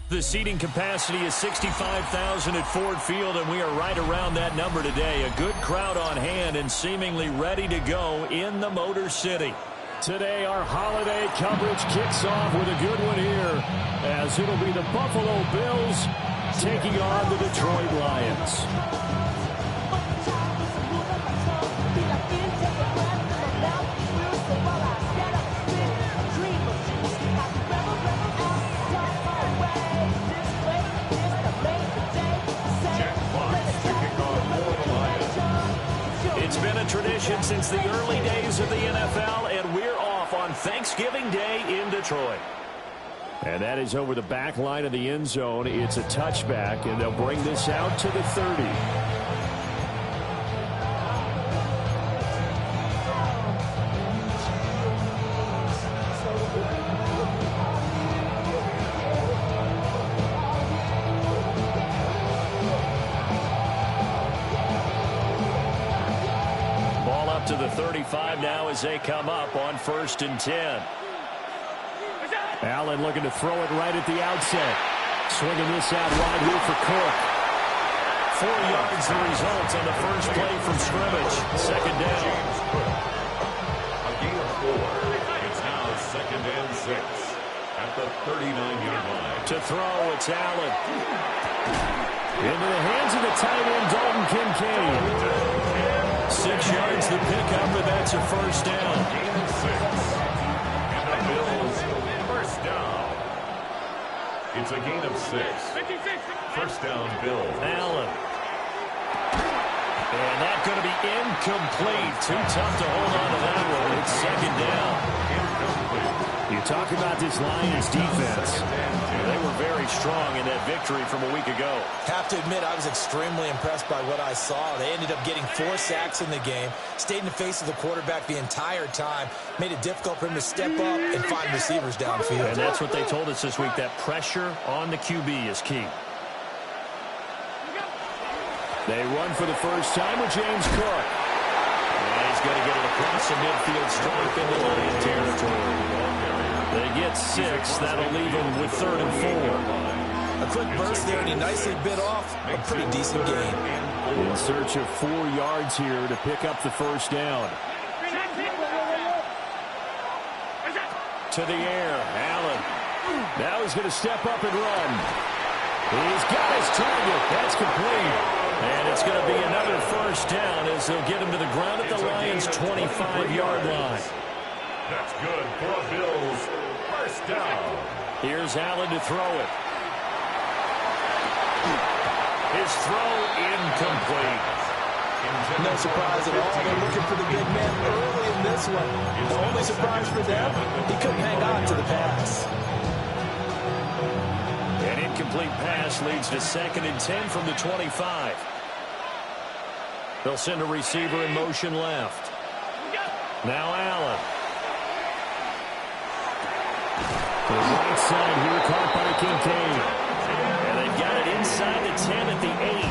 The seating capacity is 65,000 at Ford Field, and we are right around that number today. A good crowd on hand and seemingly ready to go in the Motor City. Today, our holiday coverage kicks off with a good one here, as it'll be the Buffalo Bills taking on the Detroit Lions. It's been a tradition since the early days of the NFL, and we're off on Thanksgiving Day in Detroit. And that is over the back line of the end zone. It's a touchback, and they'll bring this out to the 30. To the 35 now as they come up on 1st and 10. Allen looking to throw it right at the outset. Swinging this out wide here for Cook. 4 yards the result on the first play from scrimmage. Second down. A gain of 4. It's now 2nd and 6 at the 39-yard line. To throw, it's Allen. Into the hands of the tight end, Dalton Kincaid. 6 yards the pickup, but that's a first down. Gain of 6. And the Bills, first down. It's a gain of 6. First down, Bills. Allen. And that's going to be incomplete. Too tough to hold on to that one. It's second down. Incomplete. You talk about this Lions defense. They were very strong in that victory from a week ago. Have to admit, I was extremely impressed by what I saw. They ended up getting 4 sacks in the game, stayed in the face of the quarterback the entire time, made it difficult for him to step up and find receivers downfield. And that's what they told us this week, that pressure on the QB is key. They run for the first time with James Cook. And he's going to get it across the midfield stripe into Lion territory. They get 6. That'll leave him with 3rd and 4. A quick burst there, and he nicely bit off a pretty decent gain. In search of 4 yards here to pick up the first down. To the air, Allen. Now he's going to step up and run. He's got his target. That's complete. And it's going to be another first down as they'll get him to the ground at the Lions' 25-yard line. That's good for the Bills. First down. Here's Allen to throw it. His throw incomplete. No surprise at all. They're looking for the big man early in this one. The only surprise for them, he couldn't hang on to the pass. An incomplete pass leads to 2nd and 10 from the 25. They'll send a receiver in motion left. Now Allen. To the right side here, caught by Kincaid. And they've got it inside the 10 at the 8.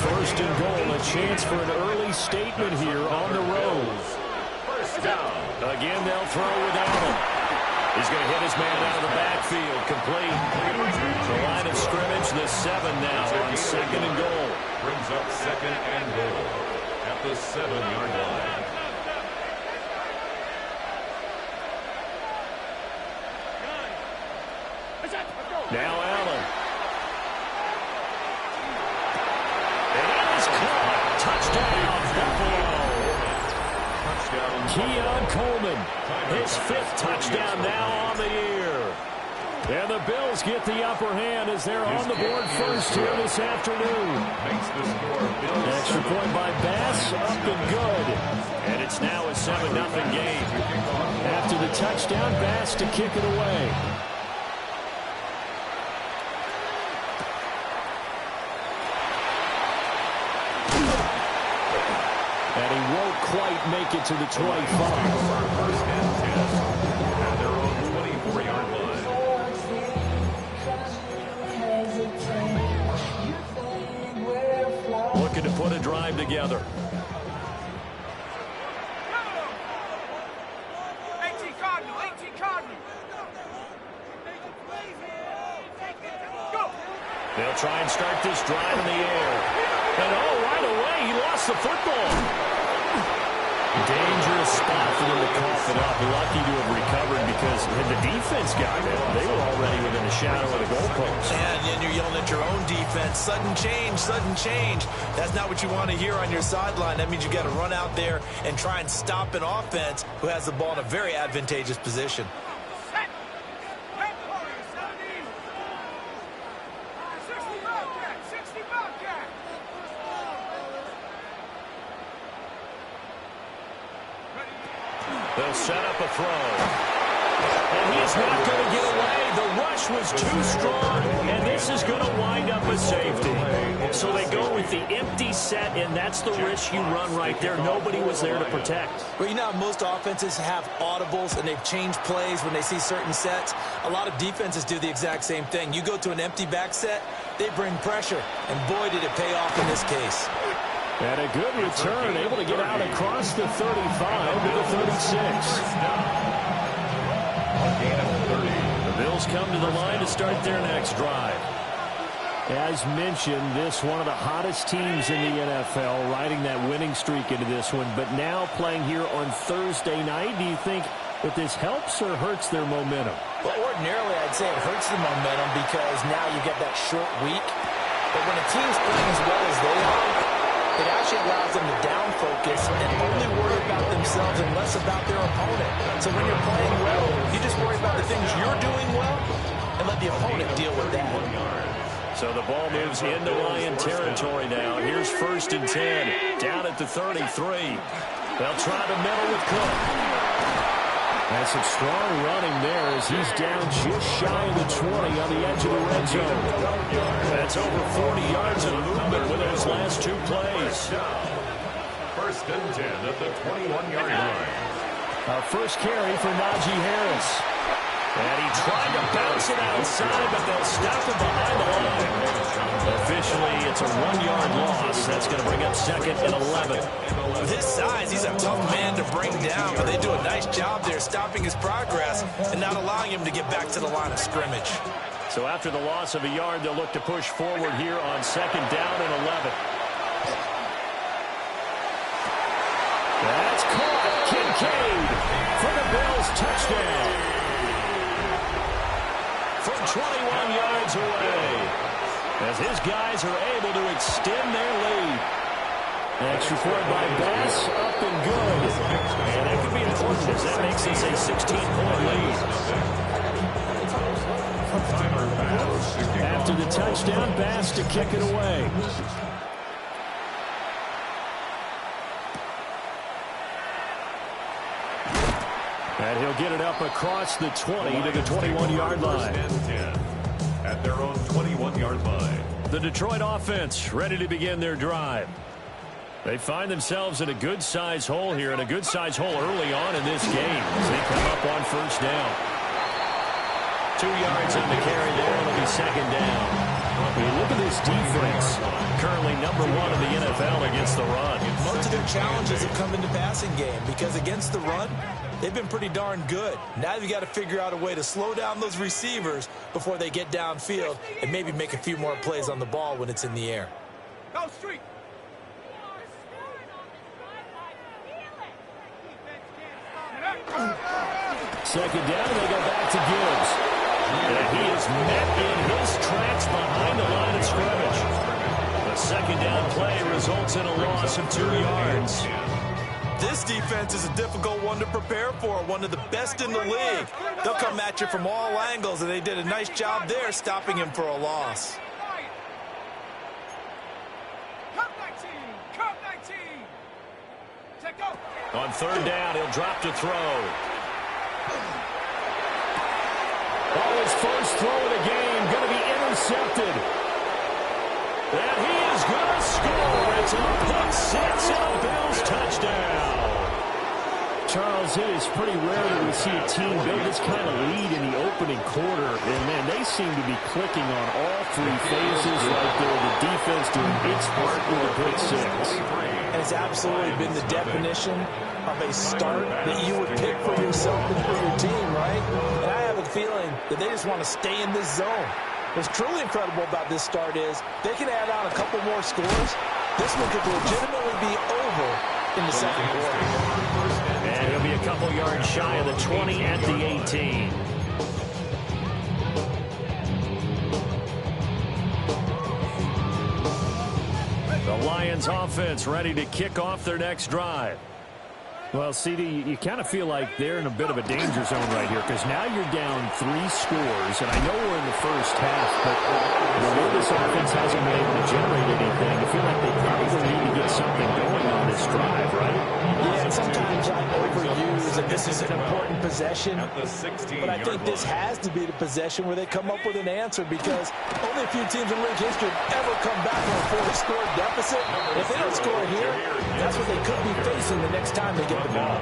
1st and goal, a chance for an early statement here on the road. First down. Again, they'll throw with Allen. He's going to hit his man out of the backfield. Complete. The line of scrimmage, the 7 now on 2nd and goal. Brings up 2nd and goal at the 7-yard line. Now Allen. It is caught. Touchdown, Buffalo. Touchdown. Keon Coleman, his 5th touchdown now on the year. And the Bills get the upper hand as they're on the board first here this afternoon. Makes the score. Bills. Extra point by Bass, up and good. And it's now a 7-0 game. After the touchdown, Bass to kick it away. And he won't quite make it to the 25. First and 10 at their own 24-yard line. Looking to put a drive together. They'll try and start this drive in the air. And right away, he lost the football. Dangerous spot for them to cough it up. Lucky to have recovered because had the defense got it, they were already within the shadow of the goalpost. And then you're yelling at your own defense, sudden change, sudden change. That's not what you want to hear on your sideline. That means you got to run out there and try and stop an offense who has the ball in a very advantageous position. They'll set up a throw. And he's not going to get away. The rush was too strong, and this is going to wind up a safety. So they go with the empty set, and that's the risk you run right there. Nobody was there to protect. Well, you know how most offenses have audibles, and they've changed plays when they see certain sets. A lot of defenses do the exact same thing. You go to an empty back set, they bring pressure, and boy, did it pay off in this case. And a good return, able to get out across the 35 to the 36. The Bills come to the line to start their next drive. As mentioned, this one of the hottest teams in the NFL, riding that winning streak into this one, but now playing here on Thursday night. Do you think that this helps or hurts their momentum? Well, ordinarily, I'd say it hurts the momentum because now you get that short week. But when a team's playing as well as they are, it actually allows them to down focus and only worry about themselves and less about their opponent. So when you're playing well, you just worry about the things you're doing well and let the opponent deal with that. So the ball moves into Lion territory now. Here's 1st and 10, down at the 33. They'll try the middle with Cook. And some strong running there as he's down just shy of the 20 on the edge of the red zone. That's over 40 yards of movement with those last 2 plays. 1st and 10 at the 21-yard line. Our first carry for Najee Harris. And he tried to bounce it outside, but they'll stop him behind the line. Officially, it's a 1-yard loss. That's going to bring up 2nd and 11. With his size, he's a tough man to bring down, but they do a nice job there stopping his progress and not allowing him to get back to the line of scrimmage. So after the loss of a yard, they'll look to push forward here on 2nd down and 11. That's caught. Kincaid for the Bills touchdown. From 21 yards away, as his guys are able to extend their lead. Extra point by Bass, up and good. And that could be important as that makes this a 16-point lead. After the touchdown, Bass to kick it away. And he'll get it up across the 20 to the 21-yard line. At their own 21-yard line. The Detroit offense ready to begin their drive. They find themselves in a good-sized hole here, and a good-sized hole early on in this game as they come up on 1st down. 2 yards on the carry there, and it'll be 2nd down. When you look at this defense, currently number 1 in the NFL against the run. Most of their challenges have come in the passing game because against the run, they've been pretty darn good. Now you've got to figure out a way to slow down those receivers before they get downfield and maybe make a few more plays on the ball when it's in the air. Go street. 2nd down, they go back to Gibbs. And he is met in his tracks behind the line of scrimmage. The 2nd down play results in a loss of 2 yards. This defense is a difficult one to prepare for, one of the best in the league. They'll come at you from all angles, and they did a nice job there stopping him for a loss. On 3rd down, he'll drop to throw. His first throw of the game going to be intercepted. And he is going to score. It's a pick 6 and a Bills touchdown. Charles, it is pretty rare that we see a team build this kind of lead in the opening quarter. And, man, they seem to be clicking on all 3 phases right there. The defense doing its part with a pick 6. And it's absolutely been the definition of a start that you would pick for yourself and for your team, right? And I have a feeling that they just want to stay in this zone. What's truly incredible about this start is they can add on a couple more scores. This one could legitimately be over in the second quarter. And he'll be a couple yards shy of the 20 at the 18. The Lions offense ready to kick off their next drive. Well, CD, you kind of feel like they're in a bit of a danger zone right here because now you're down 3 scores, and I know we're in the first half, but the way this offense hasn't been able to generate anything, I feel like they probably need to get something going on this drive, right? Yeah, and sometimes I overuse that this is an important possession, but I think this has to be the possession where they come up with an answer because only a few teams in league history have ever come back from a 4-score deficit. If they don't score here, that's what they could be facing the next time they get the ball.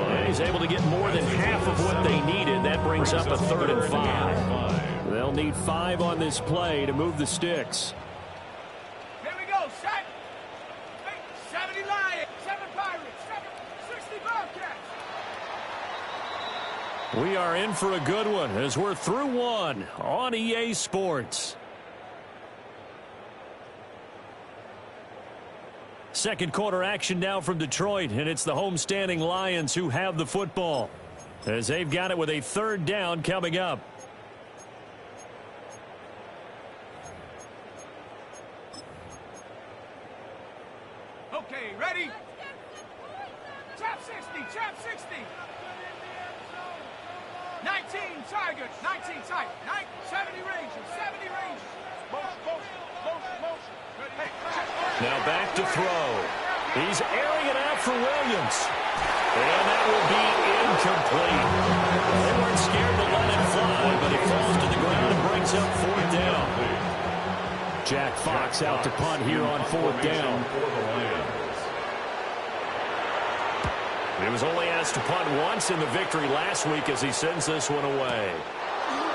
And he's able to get more than half of what they needed. That brings up a 3rd and 5. They'll need 5 on this play to move the sticks. Here we go, set. 70 Lions, 7 Pirates, 60 Bobcats. We are in for a good one as we're through one on EA Sports. Second quarter action now from Detroit, and it's the homestanding Lions who have the football as they've got it with a 3rd down coming up. Okay, ready? Trap 60, trap 60. 19 Tigers, 19 Tigers, 70 Rangers, 70 Rangers. Motion. Now back to throw. He's airing it out for Williams. And that will be incomplete. They weren't scared to let him fly, but he falls to the ground and brings up 4th down. Jack Fox out to punt here on 4th down. He was only asked to punt once in the victory last week as he sends this one away.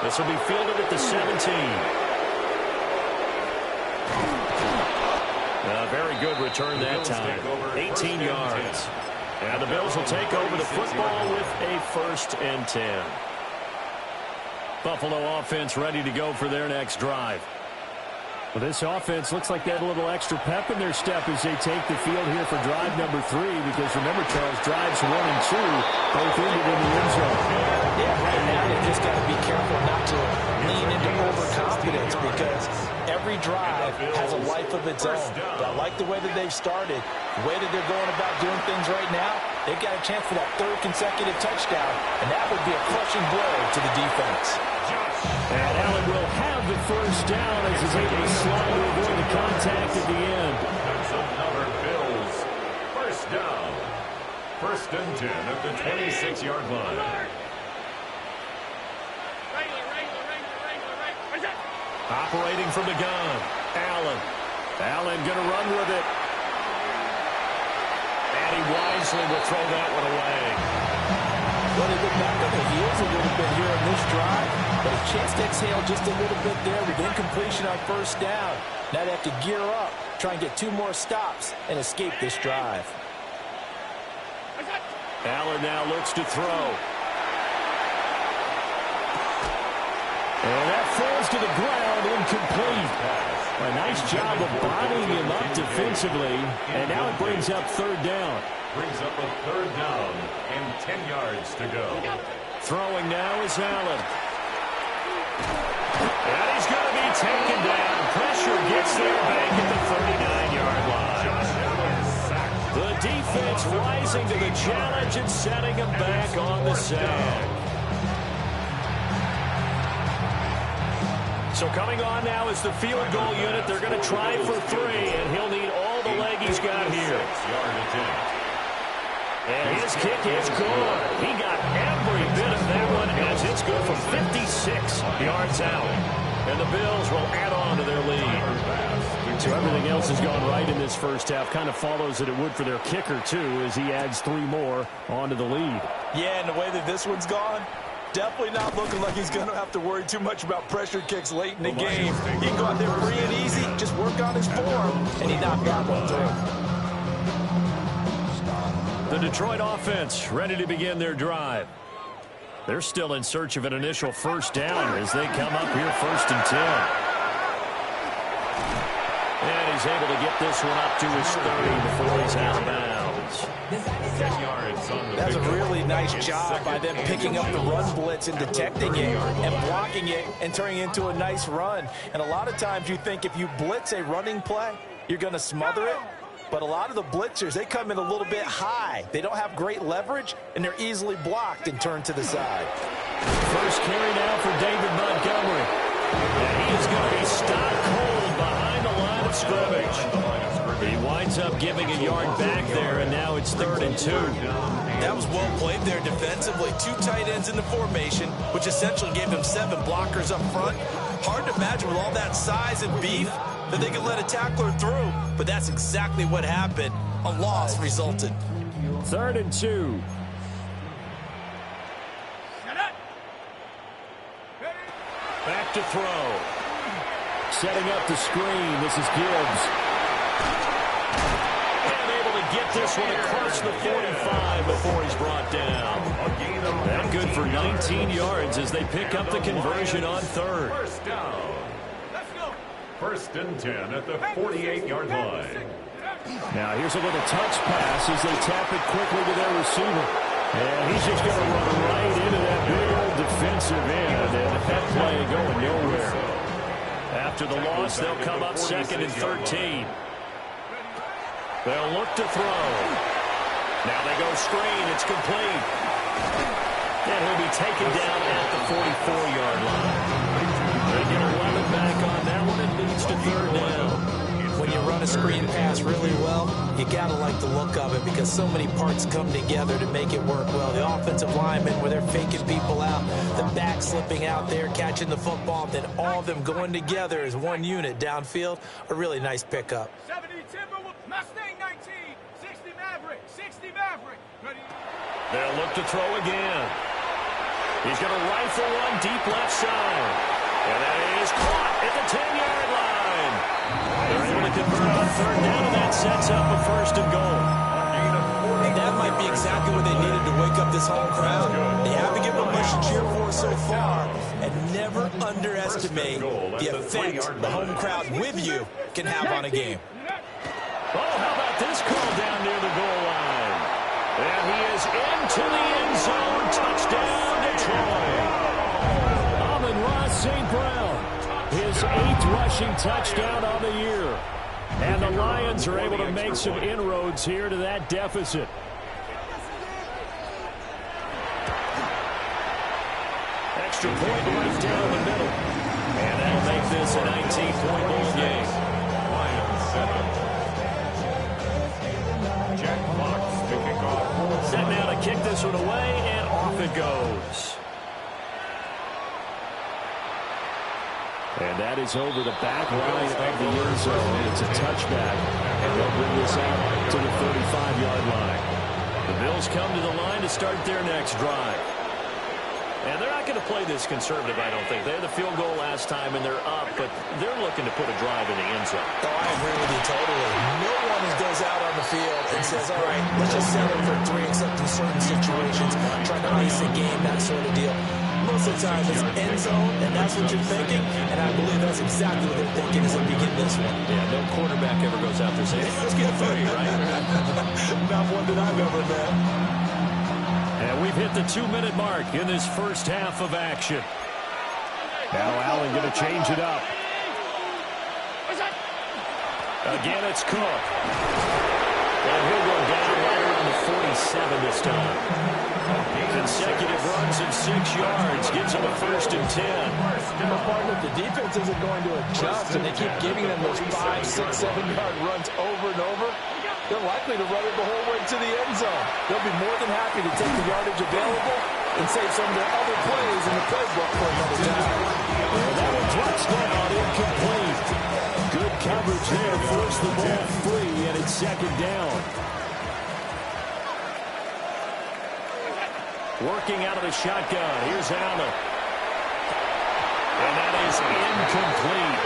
This will be fielded at the 17. A very good return that time. 18 yards. And the Bills will take over the football with a 1st and 10. Buffalo offense ready to go for their next drive. Well, this offense looks like they had a little extra pep in their step as they take the field here for drive number 3 because remember, Charles, drives 1 and 2 both ended in the end zone. Yeah, right now they just got to be careful not to lean into overconfidence because every drive has a life of its own. But I like the way that they've started, the way that they're going about doing things right now. They've got a chance for that 3rd consecutive touchdown, and that would be a crushing blow to the defense. And Allen will have the 1st down as he's able to slide to avoid the contact at the end. That's another Bills 1st down. 1st and 10 at the 26-yard line. Operating from the gun, Allen. Allen going to run with it. And he wisely will throw that one away. Well, they look back on the heels a little bit here in this drive, but a chance to exhale just a little bit there with incompletion on 1st down. Now they have to gear up, try and get 2 more stops, and escape this drive. Allen now looks to throw. And that falls to the ground, incomplete. A nice job of bodying him up defensively, and now it brings up 3rd down. Brings up a 3rd down and 10 yards to go. Throwing now is Allen. And he's going to be taken down. Pressure gets there back at the 39-yard line. The defense rising to the challenge and setting him back on the sack. So coming on now is the field goal unit. They're going to try for 3, and he'll need all the leg he's got here. And his kick is good. He got every bit of that one as it's good from 56 yards out. And the Bills will add on to their lead. So everything else has gone right in this first half. Kind of follows that it would for their kicker, too, as he adds 3 more onto the lead. Yeah, and the way that this one's gone, definitely not looking like he's going to have to worry too much about pressure kicks late in the game. He can go out there free and easy, just work on his form, and he knocked that one through. The Detroit offense ready to begin their drive. They're still in search of an initial first down as they come up here 1st and 10. And he's able to get this one up to his 30 before he's out of bounds. 10 yards on the That's a really nice job by them picking up the run blitz and detecting it and blocking it and turning it into a nice run. And a lot of times you think if you blitz a running play, you're going to smother it. But a lot of the blitzers, they come in a little bit high. They don't have great leverage, and they're easily blocked and turned to the side. First carry now for David Montgomery. And he is going to be stopped cold behind the line of scrimmage. He winds up giving a yard back there, and now it's 3rd and 2. That was well played there defensively. 2 tight ends in the formation, which essentially gave them 7 blockers up front. Hard to imagine with all that size and beef that they could let a tackler through, but that's exactly what happened. A loss resulted. 3rd and 2. Back to throw. Setting up the screen. This is Gibbs. And able to get this one across the 45 before he's brought down. And good for 19 yards as they pick up the conversion on 3rd. First down. 1st and 10 at the 48-yard line. Now here's a little touch pass as they tap it quickly to their receiver. And he's just going to run right into that big old defensive end. And that play going nowhere. After the loss, they'll come up 2nd and 13. They'll look to throw. Now they go screen. It's complete. And he'll be taken down at the 44-yard line. They get 11 back on that one. It leads to 3rd down. When you run a screen pass really well, you got to like the look of it because so many parts come together to make it work well. The offensive linemen, where they're faking people out, the back slipping out there, catching the football, then all of them going together as one unit downfield, a really nice pickup. 70 Timberwolves, Mustang 19, 60 Maverick, 60 Maverick. Ready? They'll look to throw again. He's going to rifle one deep left side. And that is caught at the 10-yard line. They're able to convert on 3rd down, and that sets up a 1st and goal. And that might be exactly what they needed to wake up this home crowd. They haven't given them much to cheer for so far. And never underestimate the effect the home crowd with you can have on a game. Oh, how about this call down near the goal line? And he is into the end zone. Touchdown, Detroit. Amon-Ra St. Brown, his 8th rushing touchdown on the year. And the Lions are able to make some inroads here to that deficit. Extra point right down the middle. And that'll make this a 19-point ball game. Lions set up. Jack Fox picking off. Set now to kick this one away, and off it goes. And that is over the back line of the end zone. It's a touchback, and they'll bring this out to the 35-yard line. The Bills come to the line to start their next drive. And they're not going to play this conservative, I don't think. They had the field goal last time, and they're up, but they're looking to put a drive in the end zone. Oh, I agree with you totally. No one goes out on the field and says, all right, let's just settle for 3 except in certain situations, trying to ice a game, that sort of deal. Most of the time it's end zone, and that's what you're thinking, and I believe that's exactly what they're thinking as they begin this one. Yeah, no quarterback ever goes out there saying, let's get 30, right? Not one that I've ever met. And we've hit the 2-minute mark in this first half of action. Now Allen going to change it up. Again, it's Cook. And he'll go down right around the 47 this time. Consecutive runs of 6 yards gives him a 1st and 10. Partner, the defense isn't going to adjust, and they keep giving them those 5, 6, 7-yard runs over and over. They're likely to run it the whole way to the end zone. They'll be more than happy to take the yardage available and save some of their other plays in the playbook for another down. And that one touchdown incomplete. Good coverage there. Force the ball free, and it's 2nd down. Working out of the shotgun. Here's Allen. And that is incomplete.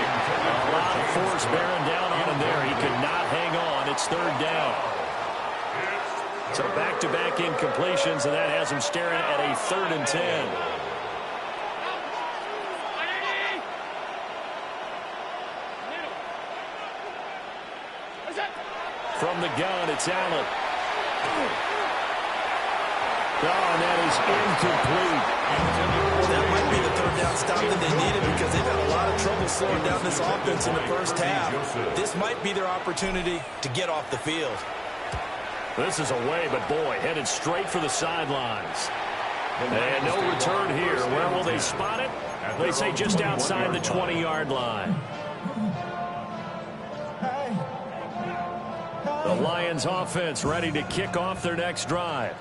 A lot of force bearing down on him there. He could not hang on. It's 3rd down. So back-to-back incompletions, and that has him staring at a 3rd and 10. From the gun, it's Allen. Oh, and that is incomplete. That might be the 3rd down stop that they needed because they've had a lot of trouble slowing down this offense in the first half. This might be their opportunity to get off the field. This is away, but boy, headed straight for the sidelines. And no return here. Where will they spot it? They say just outside the 20-yard line. The Lions offense ready to kick off their next drive.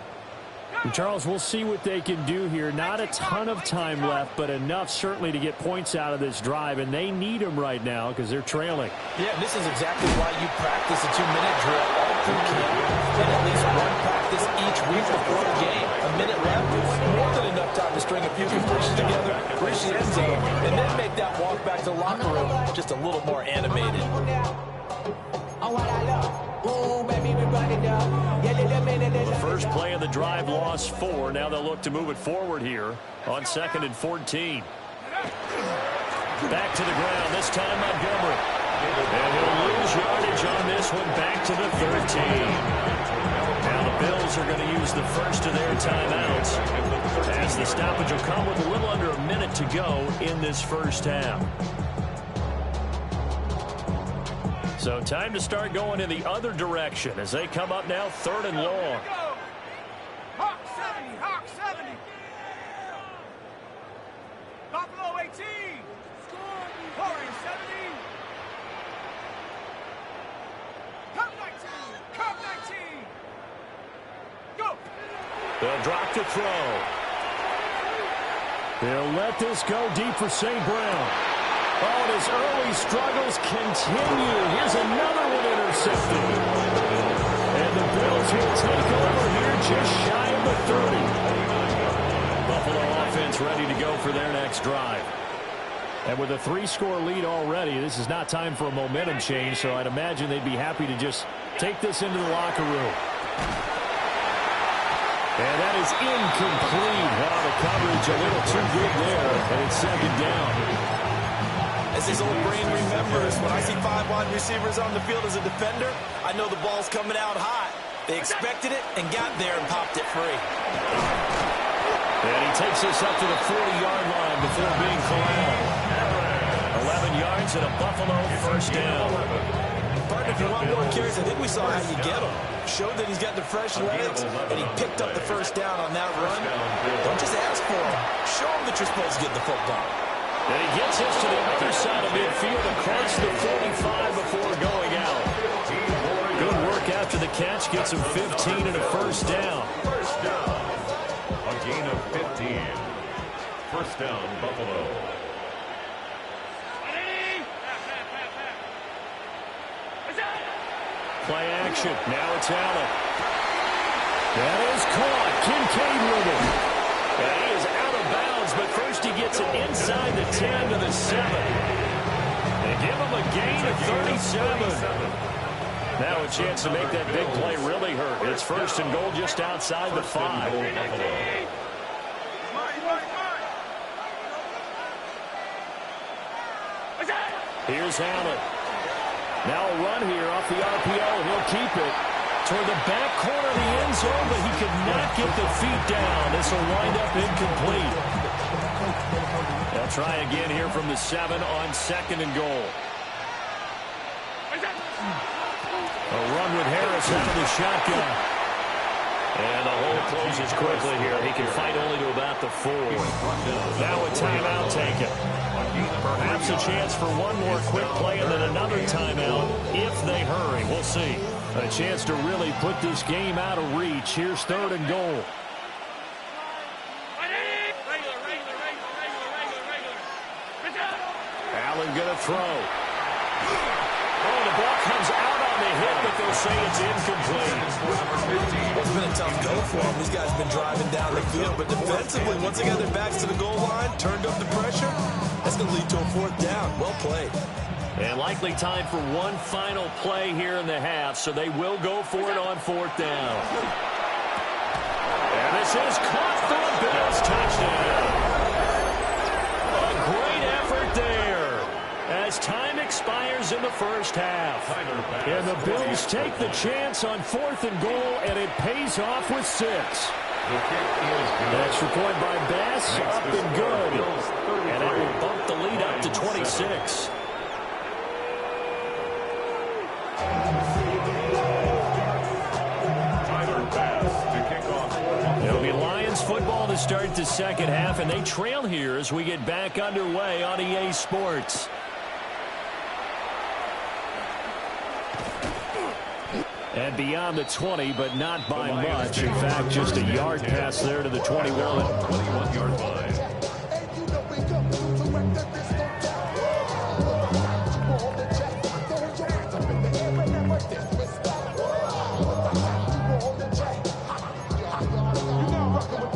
And Charles, we'll see what they can do here. Not a ton of time left, but enough certainly to get points out of this drive, and they need them right now because they're trailing. Yeah, this is exactly why you practice a 2-minute drill all through camp and at least one practice each week before the game. A minute left, more than enough time to string a few completions together, reach the end zone, and then make that walk back to the locker room just a little more animated. The first play of the drive lost 4. Now they'll look to move it forward here on 2nd and 14. Back to the ground, this time Montgomery. And he'll lose yardage on this one, back to the 13. Now the Bills are going to use the first of their timeouts as the stoppage will come with a little under a minute to go in this first half. So time to start going in the other direction as they come up now 3rd and long. Hawk 70, Hawk 70. Buffalo 18. Warriors 70. Cup 19, Cup 19. Go. They'll drop to throw. They'll let this go deep for St. Brown. Oh, and his early struggles continue. Here's another one intercepted. And the Bills will take over here just shy of the 30. Buffalo offense ready to go for their next drive. And with a 3-score lead already, this is not time for a momentum change, so I'd imagine they'd be happy to just take this into the locker room. And that is incomplete. Wow, the coverage a little too good there, and it's 2nd down. As his old brain remembers, when I see 5 wide receivers on the field as a defender, I know the ball's coming out hot. They expected it and got there and popped it free. And he takes us up to the 40-yard line before being corralled. 11 yards and a Buffalo first down. Partner, if you want more carries, I think we saw how you get him. Showed that he's got the fresh legs, and he picked up the first down on that run. Don't just ask for him. Show him that you're supposed to get the football. And he gets us to the other side of midfield across the 45 before going out. Good work after the catch. Gets him 15 and a first down. First down. A gain of 15. First down, Buffalo. Play action. Now it's Allen. That is caught. Kincaid with it. And he is out of bounds, but first he gets it inside the 10 to the 7. They give him a gain of 37. Now a chance to make that big play really hurt. It's 1st and goal just outside the 5. Here's Allen. Now a run here off the RPO. He'll keep it toward the back corner of the end zone, but he could not get the feet down. This will wind up incomplete. They'll try again here from the 7 on 2nd and goal. A run with Harris out of the shotgun. And the hole closes quickly here. He can fight only to about the 4. Now a timeout taken. Perhaps a chance for one more quick play and then another timeout if they hurry. We'll see. A chance to really put this game out of reach. Here's 3rd and goal. Allen going to throw. Oh, the ball comes out on the hit, but they'll say it's incomplete. It's been a tough go for them. These guys have been driving down the field, but defensively, once they got their backs to the goal line, turned up the pressure, that's going to lead to a 4th down. Well played. And likely time for one final play here in the half, so they will go for it on 4th down. And this is caught for a Bills touchdown. A great effort there as time expires in the first half. And the Bills take the chance on 4th and goal, and it pays off with 6. Extra point by Bass, up and good. And that will bump the lead up to 26. It'll be Lions football to start the second half, and they trail here as we get back underway on EA Sports. And beyond the 20, but not by much. In fact, just a yard pass there to the 21. 21-yard line.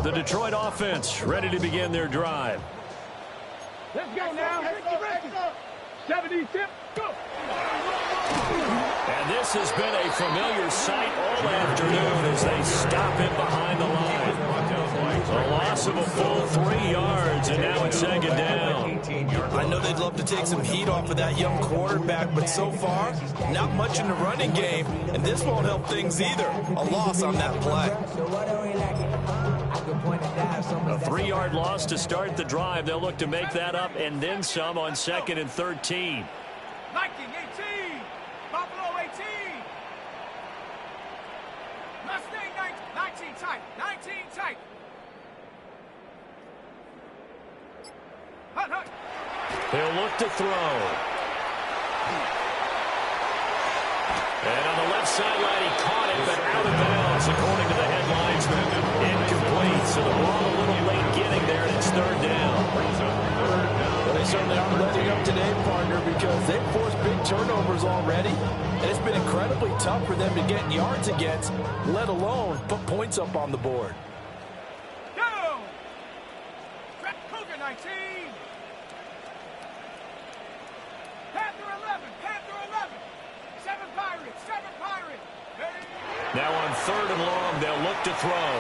The Detroit offense ready to begin their drive. Let's go now. 70 tip, go. And this has been a familiar sight all afternoon as they stop him behind the line. A loss of a full 3 yards, and now it's second down. I know they'd love to take some heat off of that young quarterback, but so far, not much in the running game, and this won't help things either. A loss on that play. A 3-yard loss to start the drive. They'll look to make that up and then some on 2nd and 13. Viking 18. Buffalo 18. Mustang 19 tight. 19 tight. Hut, hut. They'll look to throw. And on the left sideline, he caught it, but out of bounds, according to the headlines. Incomplete, so the ball a little late getting there, and it's 3rd down. Well, they certainly aren't letting up today, partner, because they've forced big turnovers already, and it's been incredibly tough for them to get yards against, let alone put points up on the board. Go! Cougar 19. Panther 11. Panther 11. 7 Pirates. 7 Pirates. Now on 3rd and long, they'll look to throw.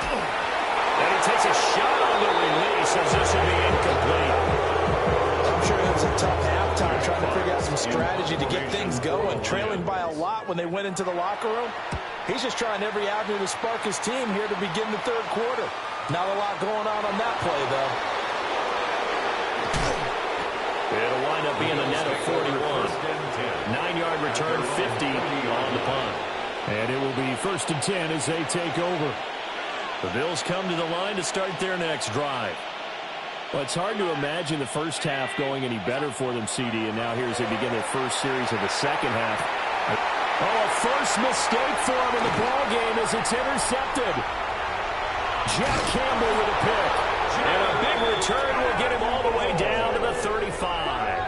And he takes a shot on the release as this will be incomplete. I'm sure it was a tough halftime trying to figure out some strategy to get things going, trailing by a lot when they went into the locker room. He's just trying every avenue to spark his team here to begin the 3rd quarter. Not a lot going on that play, though. It'll wind up being a net of 41. 9-yard return, 50 on the punt. And it will be 1st and 10 as they take over. The Bills come to the line to start their next drive. Well, it's hard to imagine the first half going any better for them, CD, and now here as they begin their first series of the second half. Oh, a first mistake for him in the ball game as it's intercepted. Jack Campbell with a pick. And a big return will get him all the way down to the 35.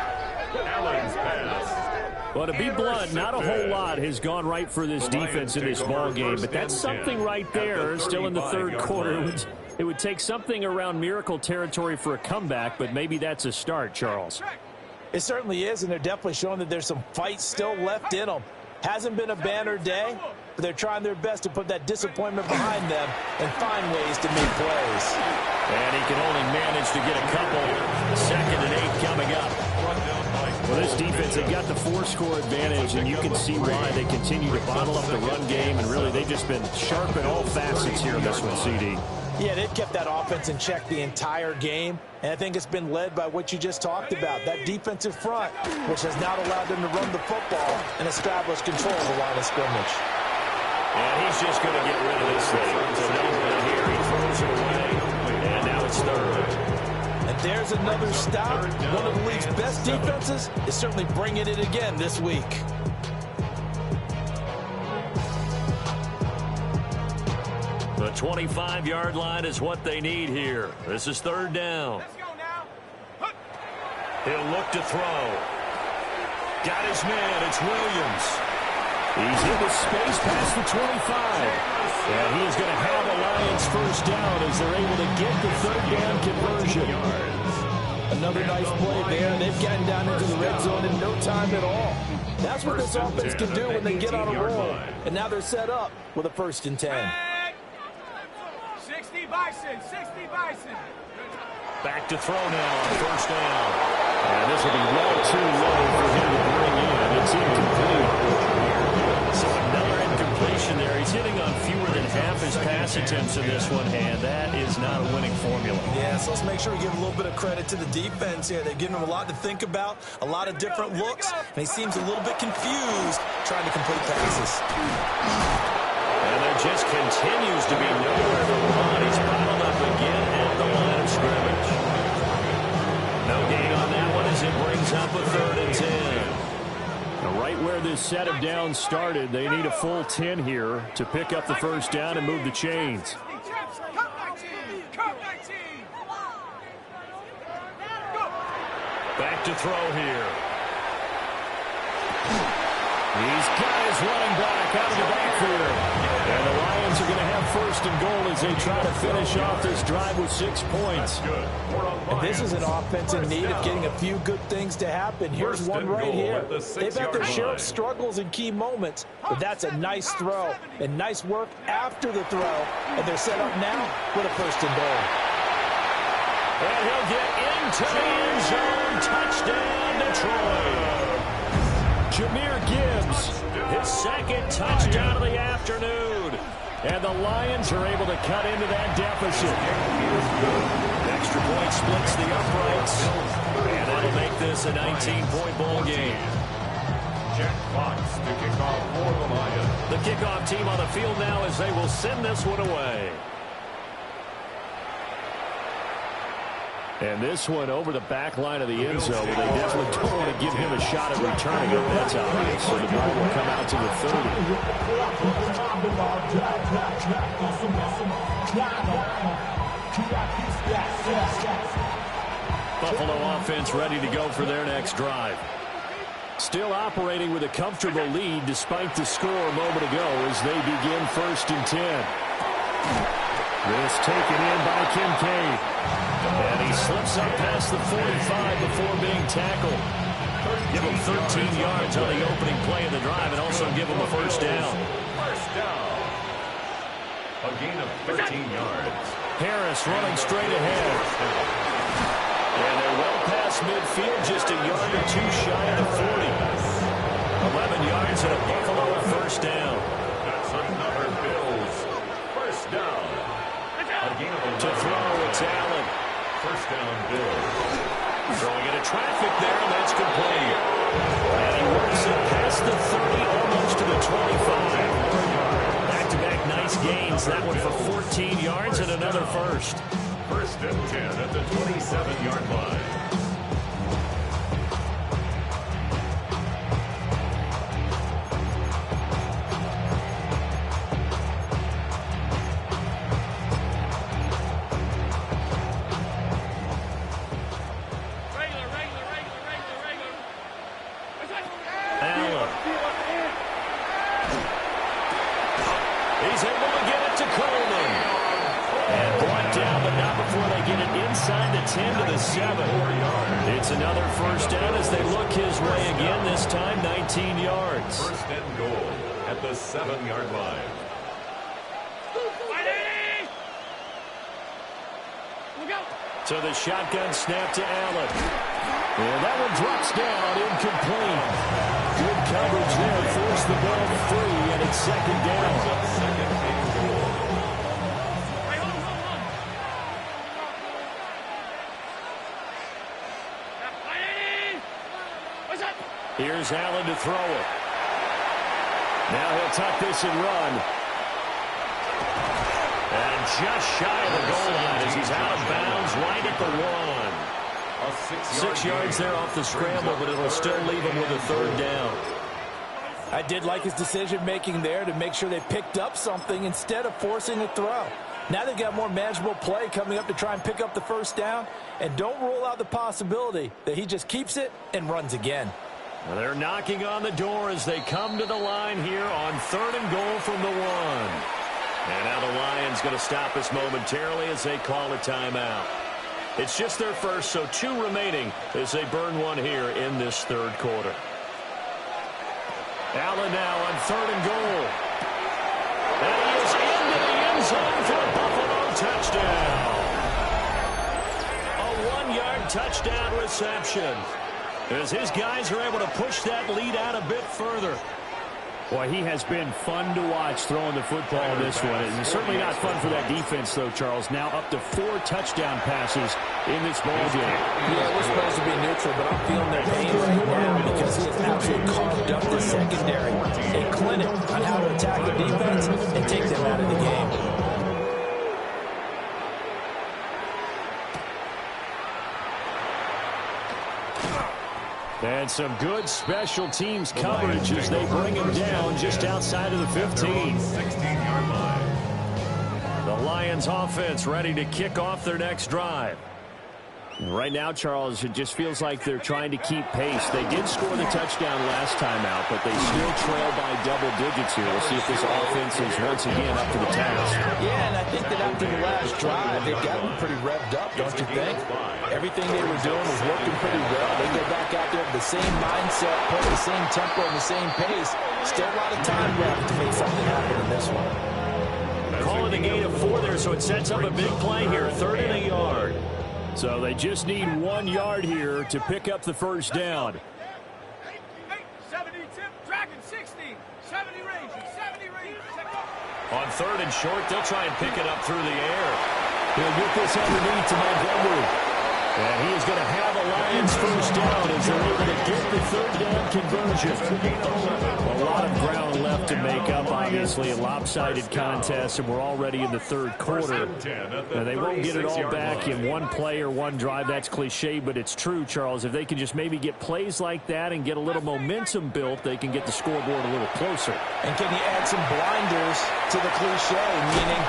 Allen's pass. Well, to be blunt, not a whole lot has gone right for this defense in this ball game, but that's something right there still in the 3rd quarter. It would take something around miracle territory for a comeback, but maybe that's a start, Charles. It certainly is, and they're definitely showing that there's some fight still left in them. Hasn't been a banner day, but they're trying their best to put that disappointment behind them and find ways to make plays. And he can only manage to get a couple. 2nd and 8 coming up. Well, this defense, they've got the 4-score advantage, and you can see why they continue to bottle up the run game, and really they've just been sharp in all facets here in this one, CD. Yeah, they've kept that offense in check the entire game, and I think it's been led by what you just talked about, that defensive front, which has not allowed them to run the football and establish control of the line of scrimmage. And he's just going to get rid of this thing. So now here he throws it away, and now it's 3rd. And there's another stop. One of the league's best defenses is certainly bringing it again this week. The 25-yard line is what they need here. This is 3rd down. Let's go now. He'll look to throw. Got his man. It's Williams. He's into space past the 25. And he is going to have a Lions first down as they're able to get the 3rd down conversion. Another nice play there. They've gotten down into the red zone in no time at all. That's what this offense can do when they get on a roll. And now they're set up with a 1st and 10. Bison, 60 Bison. Back to throw now on first down. And this will be well too low for him to bring in. It's incomplete. So another incompletion there. He's hitting on fewer than half his pass attempts in this one, and that is not a winning formula. Yeah, so let's make sure we give a little bit of credit to the defense here. They've given him a lot to think about, a lot of different looks, and he seems a little bit confused trying to complete passes. And there just continues to be nowhere to run. He's bottled up again at the line of scrimmage. No gain on that one as it brings up a 3rd and 10. Now, right where this set of downs started, they need a full 10 here to pick up the first down and move the chains. Back to throw here. He's got his running back out of the backfield. And the Lions are going to have 1st and goal as they try to finish off this drive with 6 points. And this is an offense in need of getting a few good things to happen. Here's one right here. They've had their share of struggles in key moments, but that's a nice throw and nice work after the throw. And they're set up now with a 1st and goal. And he'll get into the end zone. Touchdown, Detroit. Jahmyr Gibbs, his 2nd touchdown of the afternoon. And the Lions are able to cut into that deficit. Extra point splits the uprights. And that'll make this a 19-point ball game. Jack Fox to kick off for the Lions. The kickoff team on the field now as they will send this one away. And this one over the back line of the end zone. They definitely don't want to give him a shot at returning it. That's obvious. So the ball will come out to the 30. Buffalo offense ready to go for their next drive. Still operating with a comfortable lead despite the score a moment ago as they begin 1st and 10. This taken in by Kincaid. And he slips up past the 45 before being tackled. Give him 13 yards on the opening play of the drive and also give him a 1st down. First down. A gain of 13 yards. Harris running straight ahead. And they're well past midfield, just a yard or 2 shy of the 40. 11 yards and a Buffalo 1st down. That's another Bills. First down. To throw, it's Allen. First down, Bills. Throwing into traffic there, and that's complete. And he works it past the 30, almost to the 25. Back-to-back nice gains. That one for 14 yards and another 1st. 1st and 10 at the 27-yard line. It's another 1st down as they look his way again, this time 19 yards. 1st and goal at the 7-yard line. So the shotgun snap to Allen. And that one drops down, incomplete. Good coverage there, forced the ball free, and it's 2nd down. Here's Allen to throw it. Now he'll tuck this and run. And just shy of the goal line as he's out of bounds right at the 1. 6 yards there off the scramble, but it'll still leave him with a 3rd down. I did like his decision-making there to make sure they picked up something instead of forcing a throw. Now they've got more manageable play coming up to try and pick up the 1st down. And don't rule out the possibility that he just keeps it and runs again. Well, they're knocking on the door as they come to the line here on 3rd and goal from the 1. And now the Lions going to stop us momentarily as they call a timeout. It's just their first, so 2 remaining as they burn one here in this 3rd quarter. Allen now on 3rd and goal. And he is into the end zone for a Buffalo touchdown. A 1-yard touchdown reception, as his guys are able to push that lead out a bit further. Boy, he has been fun to watch throwing the football this one. It's certainly not fun for that defense, though, Charles. Now up to 4 touchdown passes in this ball game. Yeah, we're supposed to be neutral, but I'm feeling their pain right now because he has absolutely carved up the secondary. A clinic on how to attack the defense and take them out of the game. And some good special teams coverage as they bring him down just outside of the 15. 16-yard line. The Lions offense ready to kick off their next drive. Right now, Charles, it just feels like they're trying to keep pace. They did score the touchdown last time out, but they still trail by double digits here. We'll see if this offense is once again up to the task. Yeah, and I think that after the last drive, they've gotten pretty revved up, don't you think? Everything they were doing was working pretty well. They go back out there with the same mindset, put the same tempo and the same pace. Still a lot of time left to make something happen in this one. Calling a gain of 4 there, so it sets up a big play here. 3rd and a yard. So they just need 1 yard here to pick up the first down. 70 tip, dragon 60, 70 range, 70 range. On 3rd and short, they'll try and pick it up through the air. He'll get this underneath to Montgomery. And he is going to have a Lions first down as they're able to get the 3rd down conversion. A lot of ground left to make up, obviously, a lopsided contest, and we're already in the 3rd quarter. Now, they won't get it all back in one play or one drive. That's cliche, but it's true, Charles. If they can just maybe get plays like that and get a little momentum built, they can get the scoreboard a little closer. And can you add some blinders to the cliche, meaning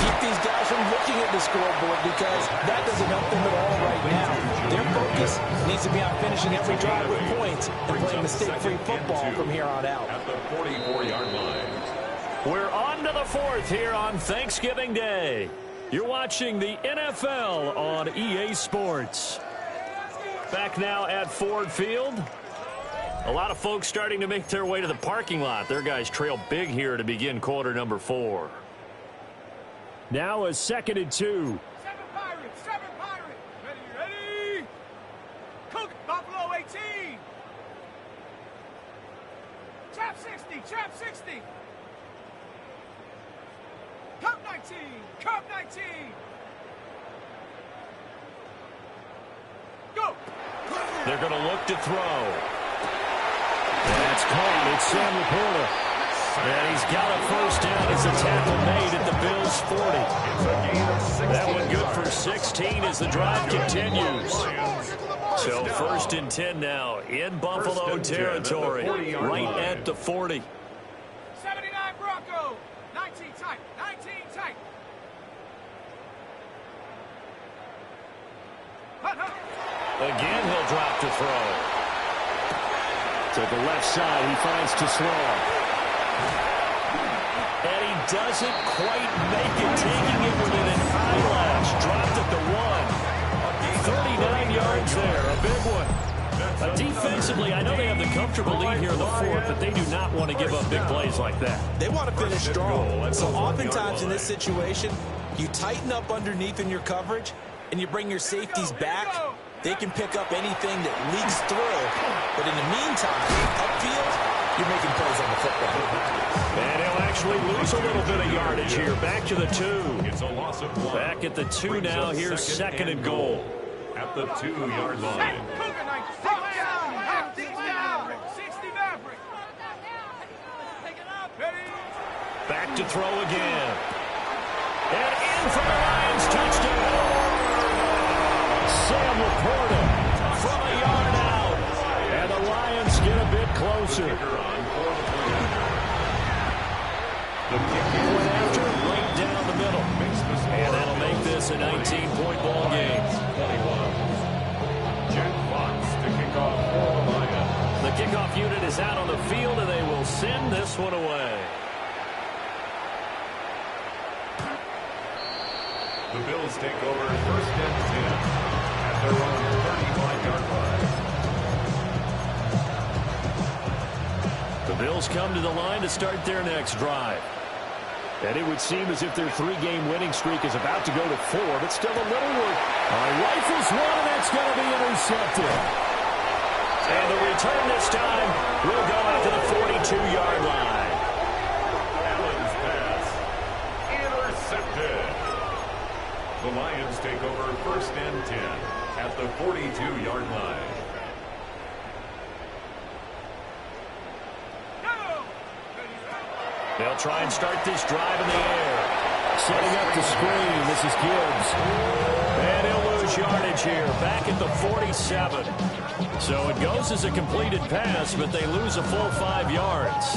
keep these guys from looking at the scoreboard, because that doesn't help them at all right now. Their focus needs to be on finishing every drive with points and playing mistake-free football from here on out. At the 44-yard line. We're on to the 4th here on Thanksgiving Day. You're watching the NFL on EA Sports. Back now at Ford Field. A lot of folks starting to make their way to the parking lot. Their guys trail big here to begin quarter number 4. Now a 2nd and 2. 7 Pirates, 7 Pirates. Ready. Cook, Buffalo 18. Chap 60. Cup 19. Go. They're going to look to throw. That's caught. It's Sam Laporta. And he's got a first down as a tackle made at the Bills' 40. That one good for 16 as the drive continues. So 1st and 10 now in Buffalo territory, right at the 40. 79 Bronco. 19 tight. Again, he'll drop to throw. To the left side, he finds Tesla. And he doesn't quite make it, taking it within an eyelash. Dropped at the 1. 39 yards there, a big one. Defensively, I know they have the comfortable lead here in the 4th, but they do not want to give up big plays like that. They want to finish strong. So oftentimes in this situation, you tighten up underneath in your coverage, and you bring your safeties back. They can pick up anything that leaks through. But in the meantime, upfield, you're making plays on the football. And he'll actually lose a little bit of yardage here. Back to the 2. It's a loss of 1. Back at the 2 now. Here's 2nd and goal. At the 2-yard line. Back to throw again. And in for the Lions touchdown. Sam Laporta from a yard out. And the Lions get a bit closer. Went after, right down the middle. And that'll make this a 19-point ball game. Jack Fox to kick off for the Lions. The kickoff unit is out on the field, and they will send this one away. The Bills take over 1st and 10 at their own 35-yard line. The Bills come to the line to start their next drive. And it would seem as if their 3-game winning streak is about to go to 4, but still a little work. Rifles one, and that's going to be intercepted. And the return this time will go out to the 42-yard line. Allen's pass intercepted. The Lions take over 1st and 10 at the 42-yard line. They'll try and start this drive in the air. Setting up the screen, this is Gibbs. And he'll lose yardage here, back at the 47. So it goes as a completed pass, but they lose a full 5 yards.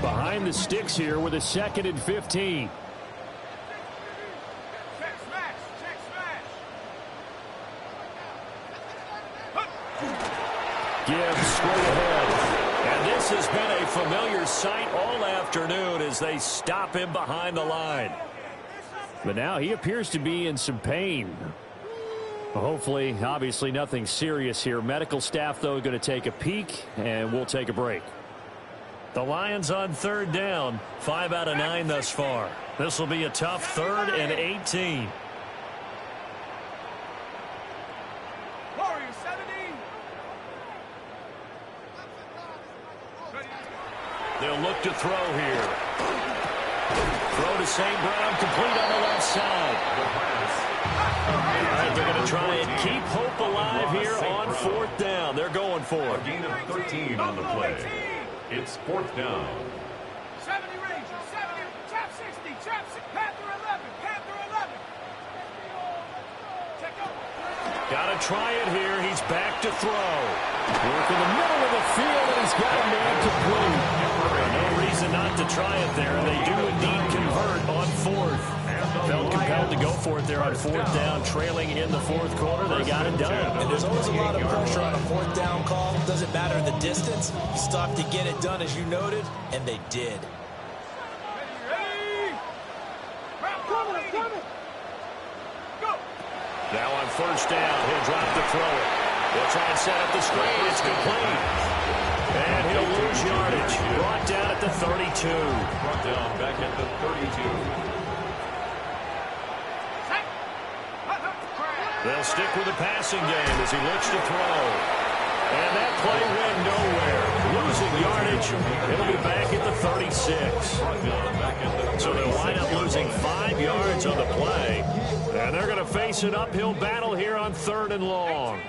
Behind the sticks here with a 2nd and 15. Gibbs straight ahead. And this has been a familiar sight all afternoon as they stop him behind the line. But now he appears to be in some pain. Hopefully, obviously nothing serious here. Medical staff, though, going to take a peek, and we'll take a break. The Lions on 3rd down. 5 out of 9 thus far. This will be a tough 3rd and 18. They'll look to throw here. Throw to St. Brown, complete on the left side. All right, they're going to try and keep hope alive here on 4th down. They're going for it. A gain of 13 on the play. It's 4th down. 70 Rangers, 70, trap 60, trap 6, Panther 11, Panther 11. Check out. Got to try it here. He's back to throw. Work in the middle of the field, and he's got a man complete. No reason not to try it there, and they do indeed convert on 4th. Felt compelled to go for it there on 4th down, trailing in the 4th quarter. They got it done. And there's always a lot of pressure on a 4th down call. Doesn't matter the distance. You still have to get it done, as you noted, and they did. Now on 1st down, he'll drop to throw it. They'll try and set up the screen. It's complete. And he'll lose yardage. Brought down at the 32. Brought down back at the 32. They'll stick with the passing game as he looks to throw. And that play went nowhere. Losing yardage. It'll be back at the 36. So they'll wind up losing 5 yards on the play. And they're going to face an uphill battle here on 3rd and long.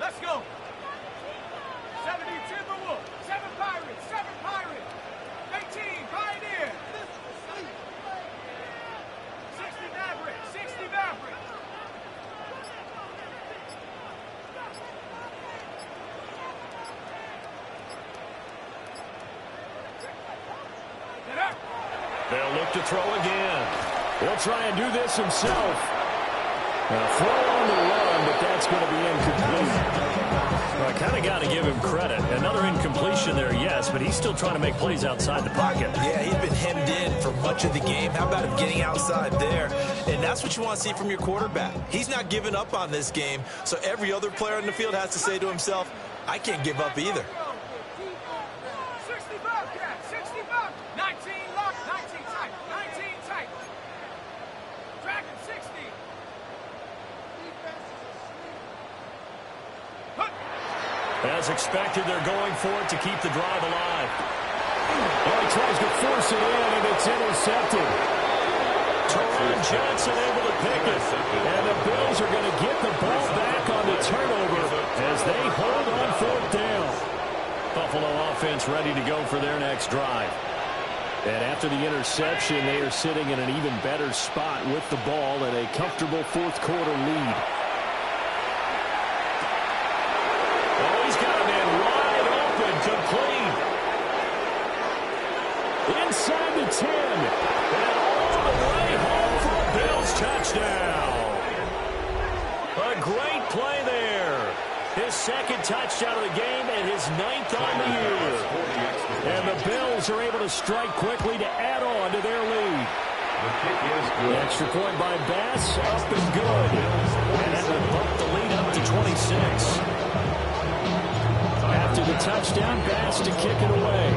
Let's go. 70 Timberwolves, 7 Pirates, 7 Pirates, 18 Pioneers, 60 Mavericks, 60 Mavericks. They'll look to throw again. He'll try and do this himself. Throw on the run, but that's going to be incomplete. Well, I kind of got to give him credit. Another incompletion there, yes, but he's still trying to make plays outside the pocket. Yeah, he's been hemmed in for much of the game. How about him getting outside there? And that's what you want to see from your quarterback. He's not giving up on this game, so every other player on the field has to say to himself, I can't give up either. 65 cat, 65, 19 lock, 19 tight, 19 tight. Dragon 60. As expected, they're going for it to keep the drive alive. Well, he tries to force it in, and it's intercepted. Teron Johnson able to pick it. And the Bills are going to get the ball back on the turnover as they hold on 4th down. Buffalo offense ready to go for their next drive. And after the interception, they are sitting in an even better spot with the ball and a comfortable 4th quarter lead. Oh, he's got a man wide open, complete. Inside the 10. And all the way home for a Bills touchdown. A great play there. His 2nd touchdown of the game and his 9th on the year. And the Bills are able to strike quickly to add on to their lead. The kick is good. Extra point by Bass, up and good. And that will bump the lead up to 26. to the touchdown pass to kick it away.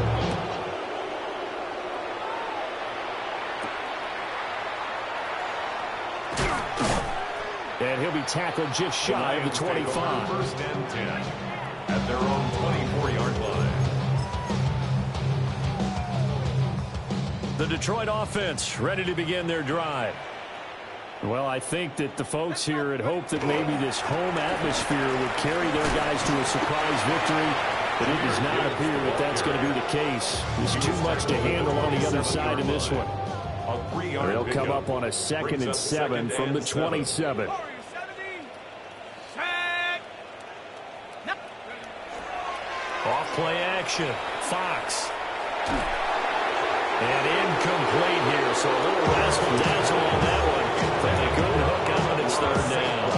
And he'll be tackled just shy of the 25. First and 10 at their own 24-yard line. The Detroit offense ready to begin their drive. Well, I think that the folks here had hoped that maybe this home atmosphere would carry their guys to a surprise victory, but it does not appear that that's going to be the case. There's too much to handle on the other side in this one. They'll come up on a 2nd and 7 from the 27. Off play action. Fox. And incomplete here, so a little razzle-dazzle on that one. But they couldn't hook on it. It's 3rd down.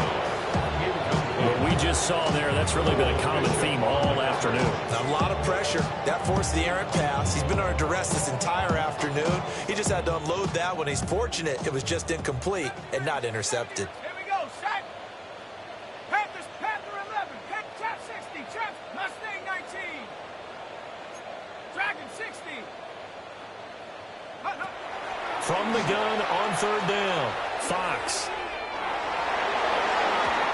What we just saw there, that's really been a common theme all afternoon. A lot of pressure. That forced the errant pass. He's been under duress this entire afternoon. He just had to unload that one. He's fortunate it was just incomplete and not intercepted. Here we go, set. Panthers, Panther 11. Chap 60. Chap Mustang 19. Dragon 60. From the gun on 3rd down, Fox.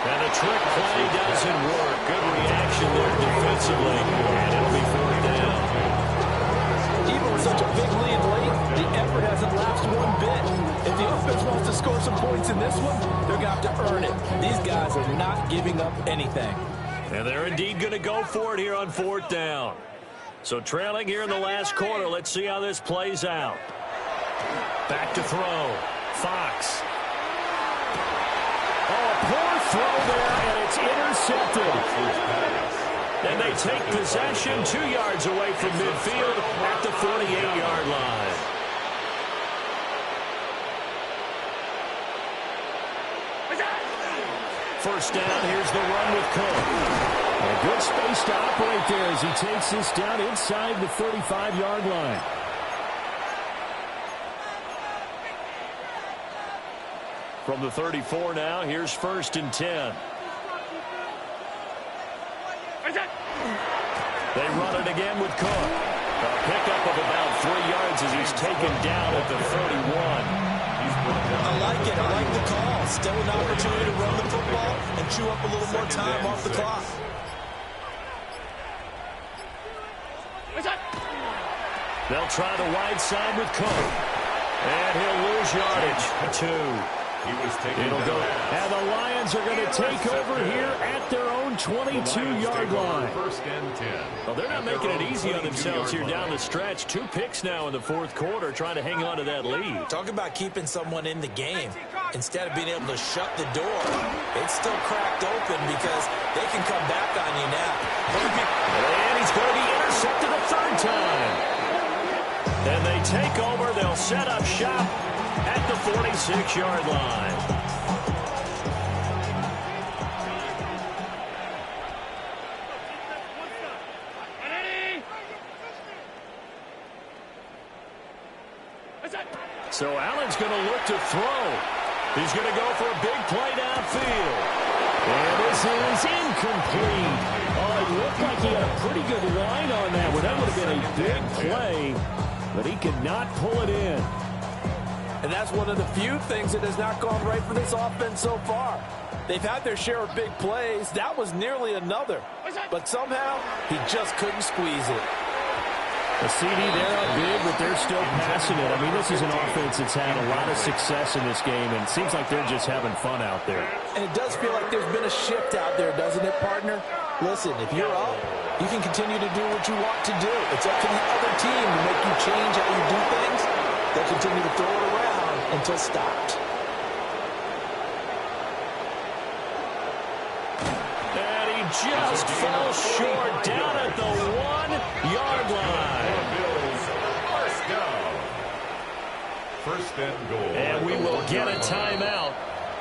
And a trick play doesn't work. Good reaction there defensively, and it'll be 4th down. Even with such a big lead late, the effort hasn't lapsed one bit. If the offense wants to score some points in this one, they're going to have to earn it. These guys are not giving up anything. And they're indeed going to go for it here on 4th down. So trailing here in the last quarter, let's see how this plays out. Back to throw. Fox. Oh, a poor throw there, and it's intercepted. And they take possession 2 yards away from midfield at the 48-yard line. First down, here's the run with Cook. A good space to operate there as he takes this down inside the 35-yard line. From the 34 now, here's 1st and 10. They run it again with Cook. A pickup of about 3 yards as he's taken down at the 31. I like it. I like the call. Still an opportunity to run the football and chew up a little more time off the clock. They'll try the wide side with Cook. And he'll lose yardage. 2. It'll go. And the Lions are going to take over here at their own 22-yard line. Well, they're not making it easy on themselves here down the stretch. 2 picks now in the 4th quarter, trying to hang on to that lead. Talk about keeping someone in the game. Instead of being able to shut the door, it's still cracked open because they can come back on you now. And he's going to be intercepted a 3rd time. And they take over. They'll set up shop at the 46-yard line. So Allen's going to look to throw. He's going to go for a big play downfield. And this is incomplete. Oh, it looked like he had a pretty good line on that one. That would have been a big play, but he could not pull it in. And that's one of the few things that has not gone right for this offense so far. They've had their share of big plays. That was nearly another. But somehow, he just couldn't squeeze it. A CD there on big, but they're still passing it. I mean, this is an offense that's had a lot of success in this game, and it seems like they're just having fun out there. And it does feel like there's been a shift out there, doesn't it, partner? Listen, if you're up, you can continue to do what you want to do. It's up to the other team to make you change how you do things. They'll continue to throw it around until stopped. And he just falls short down at the 1-yard line. First and goal. And we will get a timeout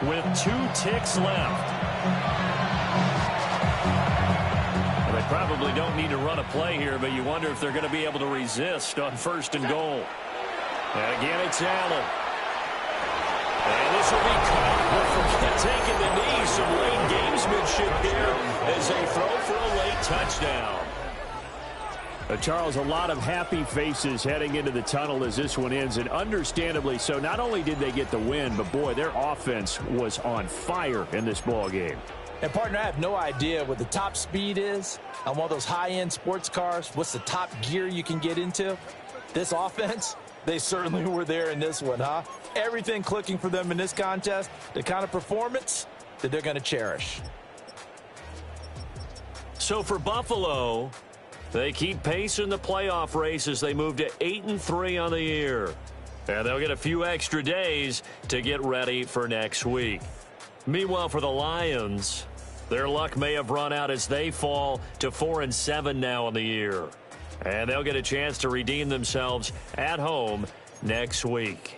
with 2 ticks left. Well, they probably don't need to run a play here, but you wonder if they're going to be able to resist on 1st and goal. And again, it's Allen. And this will be caught, but forget taking the knee. Some late gamesmanship here as they throw for a late touchdown. Charles, a lot of happy faces heading into the tunnel as this one ends, and understandably so. Not only did they get the win, but, boy, their offense was on fire in this ball game. And, partner, I have no idea what the top speed is on one of those high-end sports cars. What's the top gear you can get into? This offense, they certainly were there in this one, huh? Everything clicking for them in this contest, the kind of performance that they're going to cherish. So for Buffalo, they keep pace in the playoff race as they move to 8-3 on the year. And they'll get a few extra days to get ready for next week. Meanwhile, for the Lions, their luck may have run out as they fall to 4-7 now on the year. And they'll get a chance to redeem themselves at home next week.